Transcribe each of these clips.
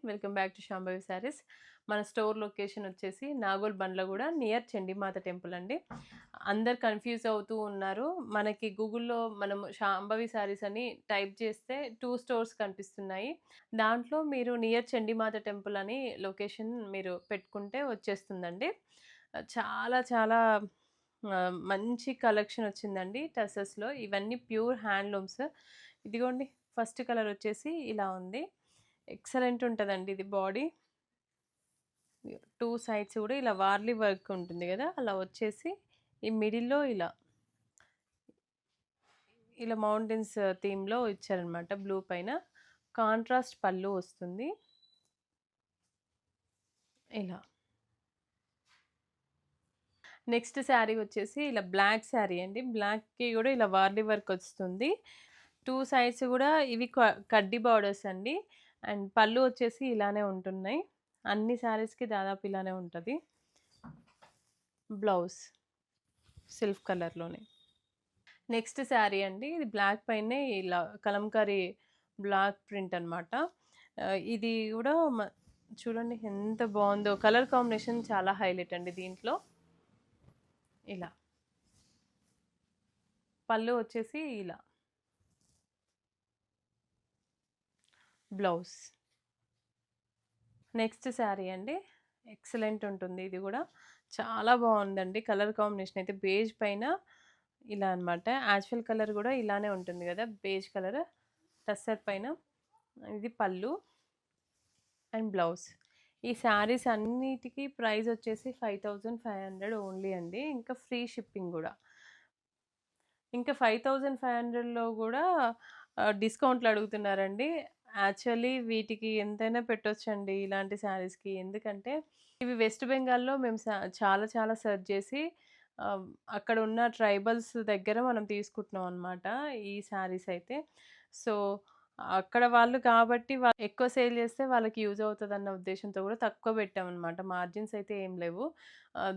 Welcome back to Shambhavi saris. మన store location వచ్చేసి Nagole Bandlaguda near Chandi Mata temple అండి. అందరు కన్‌ఫ్యూజ్ అవుతూ ఉన్నారు. మనకి గూగుల్‌లో మనం శాంభవి శారీస్ అని టైప్ చేస్తే 2 స్టోర్స్ కనిపిస్తున్నాయి. దాంట్లో మీరు నియర్ చండీమాత టెంపుల్ అని లొకేషన్ మీరు పెట్టుకుంటే వచ్చేస్తుందండి. చాలా చాలా మంచి కలెక్షన్ వచ్చిందండి టసెస్‌లో. ఇవన్నీ ప్యూర్ హ్యాండ్లూమ్స్. ఇదిగోండి ఫస్ట్ కలర్ వచ్చేసి ఇలా ఉంది. ఎక్సలెంట్ ఉంటదండి ఇది బాడీ. 2 సైడ్స్ కూడా ఇలా వార్లీ వర్క్ ఉంటుంది గదా! అలా వచ్చేసి ఈ మిడిల్‌లో ఇలా మౌంటైన్స్ థీమ్‌లో ఇచ్చారనమాట బ్లూ పైన. కాంట్రాస్ట్ పళ్ళు వస్తుంది. ఇలా. నెక్స్ట్ శారీ వచ్చేసి ఇలా బ్లాక్ శారీ అండి. బ్లాక్‌కి గూడా ఇలా వార్లీ వర్క్ వస్తుంది. 2 సైడ్స్ గూడా ఇవి కడ్డీ బార్డర్స్ అండి. అండ్ పళ్ళు వచ్చేసి ఇలానే ఉంటున్నాయి. అన్ని శారీస్‌కి దాదాపు ఇలానే ఉంటది. బ్లౌజ్ సిల్క్ కలర్‌లోనే. నెక్స్ట్ శారీ అండి. ఇది బ్లాక్ పైనే ఇలా కలంకారీ బ్లాక్ ప్రింట్ అనమాట. ఇది గూడా చూడండి ఎంత బావుందో. కలర్ కాంబినేషన్ చాలా హైలైట్ అండి దీంట్లో. ఇలా. పళ్ళు వచ్చేసి ఇలా. బ్లౌజ్. నెక్స్ట్ శారీ అండి. ఎక్సలెంట్ ఉంటుంది ఇది గూడా. చాలా బావుందండి. కలర్ కాంబినేషన్ అయితే బేజ్ పైన ఇలా అనమాట. యాక్చువల్ కలర్ గూడా ఇలానే ఉంటుంది గదా! బేజ్ కలర్ టస్సర్ పైన. ఇది పళ్ళు అండ్ బ్లౌజ్. ఈ శారీస్ అన్నిటికి ప్రైస్ వచ్చేసి 5500 ఓన్లీ అండి. ఇంకా ఫ్రీ షిప్పింగ్ గూడా. ఇంకా 5500లో గూడా డిస్కౌంట్లు అడుగుతున్నారండి. యాక్చువల్లీ వీటికి ఎంతైనా పెట్టొచ్చండి ఇలాంటి శారీస్‌కి. ఎందుకంటే ఇవి వెస్ట్ బెంగాల్‌లో మేము చాలా చాలా సెర్చ్ జేసి అక్కడ ఉన్న ట్రైబల్స్ దగ్గర మనం తీసుకుంటున్నాం అనమాట ఈ శారీస్ అయితే. సో, అక్కడ వాళ్ళు కాబట్టి ఎక్కువ సేల్ చేస్తే వాళ్ళకి యూజ్ అవుతదన్న ఉద్దేశ్యంతో గూడా తక్కువ పెట్టామనమాట. మార్జిన్స్ అయితే ఏం లేవు.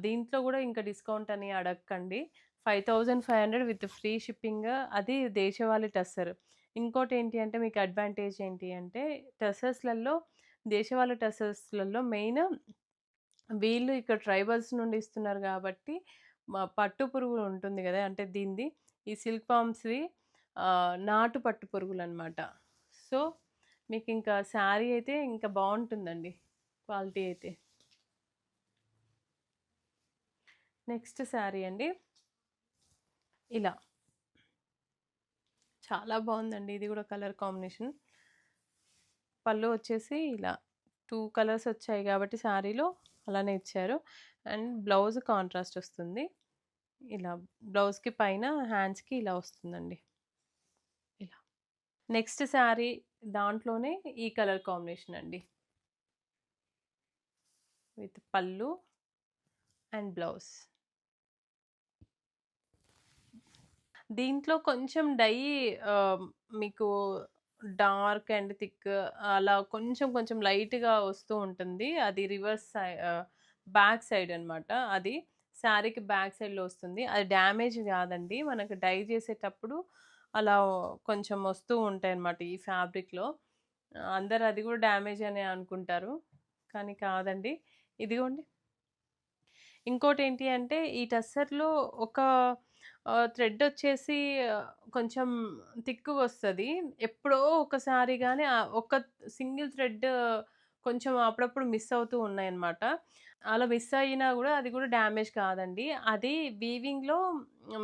దీంట్లో గూడా ఇంకా డిస్కౌంట్ అని అడగకండి. 5500 విత్ ఫ్రీ షిప్పింగ్, అది దేశవాళీ టస్సర్. ఇంకోటేంటి అంటే మీకు అడ్వాంటేజ్ ఏంటి అంటే టసర్స్‌లలో దేశవాళీ టసర్స్‌లలో మెయిన్ వీళ్ళు ఇక్కడ ట్రైబల్స్ నుండి ఇస్తున్నారు గాబట్టి పట్టు పురుగు ఉంటుంది గదా! అంటే దీనిది ఈ సిల్క్ ఫార్మ్స్‌వి నాటు పట్టు పురుగులనమాట. సో, మీకింకా శారీ అయితే ఇంకా బావుంటుందండి క్వాలిటీ అయితే. నెక్స్ట్ శారీ అండి. ఇలా. చాలా బావుందండి ఇది గూడా కలర్ కాంబినేషన్. పళ్ళు వచ్చేసి ఇలా 2 కలర్స్ వచ్చాయి గాబట్టి శారీలో అలానే ఇచ్చారు. అండ్ బ్లౌజ్ కాంట్రాస్ట్ వస్తుంది. ఇలా బ్లౌజ్‌కి పైన హ్యాండ్స్‌కి ఇలా వస్తుందండి. ఇలా. నెక్స్ట్ శారీ దాంట్లోనే ఈ కలర్ కాంబినేషన్ అండి. విత్ పళ్ళు అండ్ బ్లౌజ్. దీంట్లో కొంచెం ఆహ్, మీకు డార్క్ అండ్ థిక్ అలా కొంచెం కొంచెం లైట్‌గా వస్తూ ఉంటుంది. అది బ్యాక్ సైడ్ అనమాట అది. శారీకి బ్యాక్ సైడ్‌లో వస్తుంది. అది డ్యామేజ్ గాదండి. మనకు డై చేసేటప్పుడు అలా కొంచెం వస్తూ ఉంటాయన్నమాట ఈ ఫ్యాబ్రిక్‌లో. అందరూ అది గూడా డ్యామేజ్ అనే అనుకుంటారు. కానీ కాదండి. ఇదిగోండి. ఇంకోటేంటి అంటే ఈ టస్సర్‌లో ఒక థ్రెడొచ్చేసి కొంచెం థిక్‌గొస్తది. ఎప్పుడో ఒకసారి గాని ఒక సింగిల్ థ్రెడ్ కొంచెం అప్పుడప్పుడు మిస్ అవుతూ ఉన్నాయన్నమాట. అలా మిస్ అయినా గూడా అది గూడా డ్యామేజ్ కాదండి. అది వీవింగ్‌లో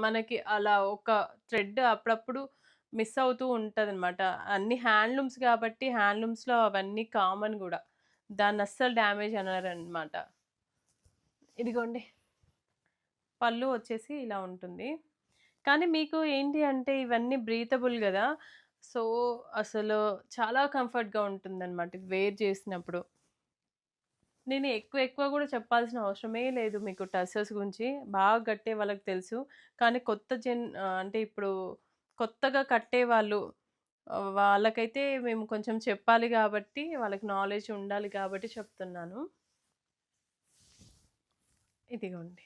మనకి అలా ఒక థ్రెడ్ అప్పుడప్పుడు మిస్ అవుతూ ఉంటదనమాట. అన్ని హ్యాండ్లూమ్స్ గాబట్టి హ్యాండ్లూమ్స్‌లో అవన్నీ కామన్ గూడా. దాన్నస్సలు డ్యామేజ్ అనరనమాట. ఇదిగోండి. పళ్ళు వచ్చేసి ఇలా ఉంటుంది. కానీ మీకు ఏంటి అంటే ఇవన్నీ బ్రీతబుల్ గదా! సో, అసలు చాలా కంఫర్ట్‌గా ఉంటుందనమాట ఇది వేర్ చేసినప్పుడు. నేను ఎక్కువ ఎక్కువ గూడా చెప్పాల్సిన అవసరమే లేదు మీకు టసర్స్ గురించి. బాగా కట్టే వాళ్ళకి తెలుసు. కానీ అంటే ఇప్పుడు కొత్తగా కట్టేవాళ్ళు వాళ్ళకైతే మేము కొంచెం చెప్పాలి గాబట్టి, వాళ్ళకి నాలెడ్జ్ ఉండాలి కాబట్టి చెప్తున్నాను. ఇదిగోండి.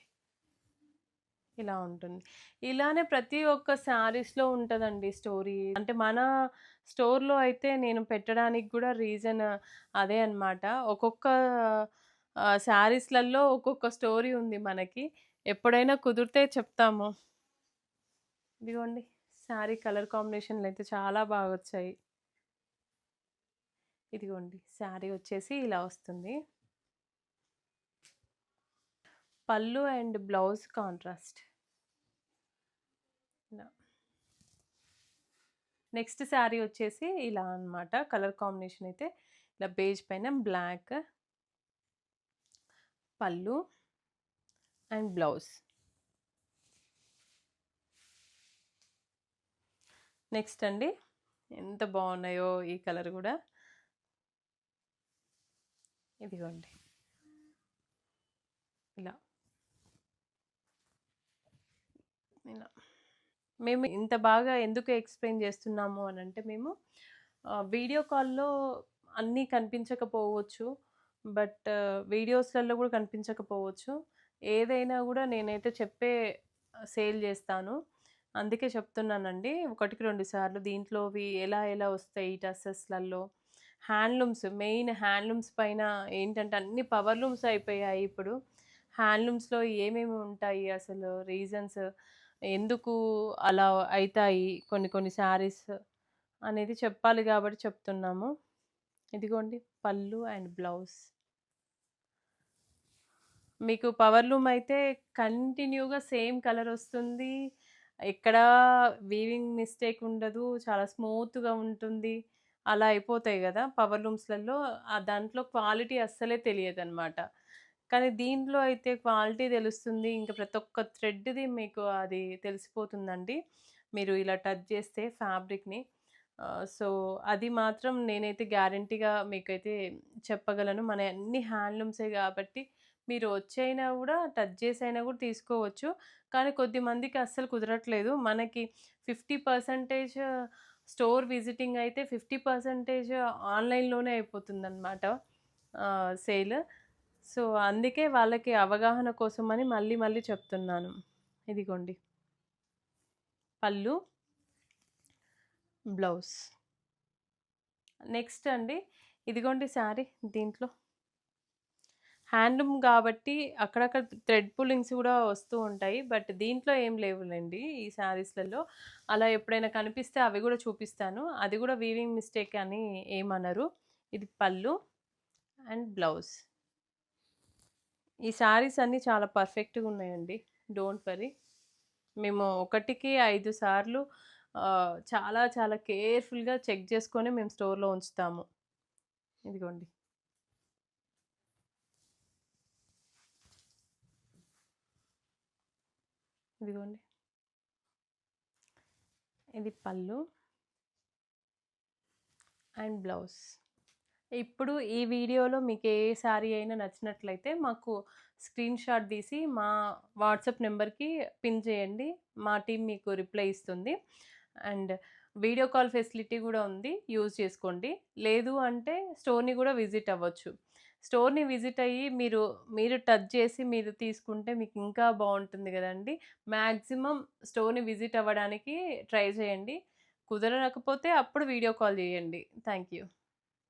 ఇలా ఉంటుంది. ఇలానే ప్రతి ఒక్క శారీస్‌లో ఉంటదండి స్టోరీ. అంటే మన స్టోర్‌లో అయితే నేను పెట్టడానికి గూడా రీజన్ అదే అన్నమాట. ఒక్కొక్క శారీస్‌లలో ఒక్కొక్క స్టోరీ ఉంది మనకి. ఎప్పుడైనా కుదిరితే చెప్తాము. ఇదిగోండి శారీ కలర్ కాంబినేషన్‌లయితే చాలా బాగొచ్చాయి. ఇదిగోండి శారీ వచ్చేసి ఇలా వస్తుంది. పళ్ళు అండ్ బ్లౌజ్ కాంట్రాస్ట్. ఇలా. నెక్స్ట్ శారీ వచ్చేసి ఇలా అన్నమాట. కలర్ కాంబినేషన్ అయితే ఇలా బేజ్ పైన బ్లాక్ పళ్ళు అండ్ బ్లౌజ్. నెక్స్ట్ అండి ఎంత బాగున్నాయో ఈ కలర్ కూడా. ఇదిగోండి ఇలా ఇలా మేము ఇంత బాగా ఎందుకు ఎక్స్‌ప్లెయిన్ చేస్తున్నాము అనంటే మేము వీడియో కాల్‌లో అన్నీ కనిపించకపోవచ్చు. బట్ వీడియోస్‌లలో కూడా కనిపించకపోవచ్చు. ఏదైనా గూడా నేనైతే చెప్పే సేల్ చేస్తాను. అందుకే చెప్తున్నానండి. ఒకటికి 2 సార్లు దీంట్లోవి ఎలా ఎలా వస్తాయి టసెస్‌లలో. హ్యాండ్లూమ్స్ మెయిన్ హ్యాండ్లూమ్స్ పైన ఏంటంటే అన్ని పవర్ లూమ్స్ అయిపోయాయి ఇప్పుడు. హ్యాండ్లూమ్స్‌లో ఏమేమి ఉంటాయి అసలు రీజన్స్ ఎందుకు అలా అయితాయి కొన్ని కొన్ని శారీస్ అనేది చెప్పాలి కాబట్టి చెప్తున్నాము. ఇదిగోండి పళ్ళు అండ్ బ్లౌజ్. మీకు పవర్ లూమ్ అయితే కంటిన్యూగా సేమ్ కలర్ వస్తుంది. ఎక్కడా వీవింగ్ మిస్టేక్ ఉండదు. చాలా స్మూత్‌గా ఉంటుంది. అలా అయిపోతాయి గదా! పవర్ లూమ్స్‌లలో దాంట్లో క్వాలిటీ అస్సలే తెలియదనమాట. కానీ దీంట్లో అయితే క్వాలిటీ తెలుస్తుంది. ఇంక ప్రతి ఒక్క థ్రెడ్‌ది మీకు అది తెలిసిపోతుందండి. మీరు ఇలా టచ్ చేస్తే ఫ్యాబ్రిక్‌ని. సో, అది మాత్రం నేనైతే గ్యారంటీగా మీకైతే చెప్పగలను. మనయి అన్నీ హ్యాండ్లూమ్సే గాబట్టి మీరు వచ్చైనా గూడా టచ్ చేసైనా గూడా తీసుకోవచ్చు. కానీ కొద్దిమందికి అస్సలు కుదరట్లేదు. మనకి 50% స్టోర్ విజిటింగ్ అయితే 50% ఆన్‌లైన్‌లోనే అయిపోతుందనమాట సేల్. సో, అందుకే వాళ్ళకి అవగాహన కోసమని మళ్ళీ మళ్ళీ చెప్తున్నాను. ఇదిగోండి పళ్ళు, బ్లౌజ్. నెక్స్ట్ అండి ఇదిగోండి శారీ దీంట్లో హ్యాండ్లూమ్ గాబట్టి అక్కడక్కడ థ్రెడ్ పుల్లింగ్స్ గూడా వస్తూ ఉంటాయి. బట్ దీంట్లో ఏం లేవులెండి ఈ శారీస్‌లలో. అలా ఎప్పుడైనా కనిపిస్తే అవి గూడా చూపిస్తాను. అది గూడా వీవింగ్ మిస్టేక్ అని ఏమనరు. ఇది పళ్ళు అండ్ బ్లౌజ్. ఈ శారీస్ అన్నీ చాలా పర్ఫెక్ట్‌గా ఉన్నాయండి. Don't worry. మేము ఒకటికి 5 సార్లు చాలా చాలా కేర్‌ఫుల్‌గా చెక్ చేసుకొని మేము స్టోర్‌లో ఉంచుతాము. ఇదిగోండి. ఇదిగోండి. ఇది పళ్ళు అండ్ బ్లౌజ్. ఇప్పుడు ఈ వీడియోలో మీకు ఏ శారీ అయినా నచ్చినట్లయితే మాకు స్క్రీన్‌షాట్ తీసి మా వాట్సాప్ నంబర్‌కి పిన్ చేయండి. మా టీమ్ మీకు రిప్లై ఇస్తుంది. అండ్ వీడియో కాల్ ఫెసిలిటీ గూడా ఉంది. యూజ్ చేసుకోండి. లేదు అంటే స్టోర్‌ని గూడా విజిట్ అవ్వచ్చు. స్టోర్‌ని విజిట్ అయ్యి మీరు టచ్ చేసి మీరు తీసుకుంటే మీకు ఇంకా బావుంటుంది గదండీ! మాక్సిమం స్టోర్‌ని విజిట్ అవ్వడానికి ట్రై చేయండి. కుదరకపోతే అప్పుడు వీడియో కాల్ చేయండి. Thank you.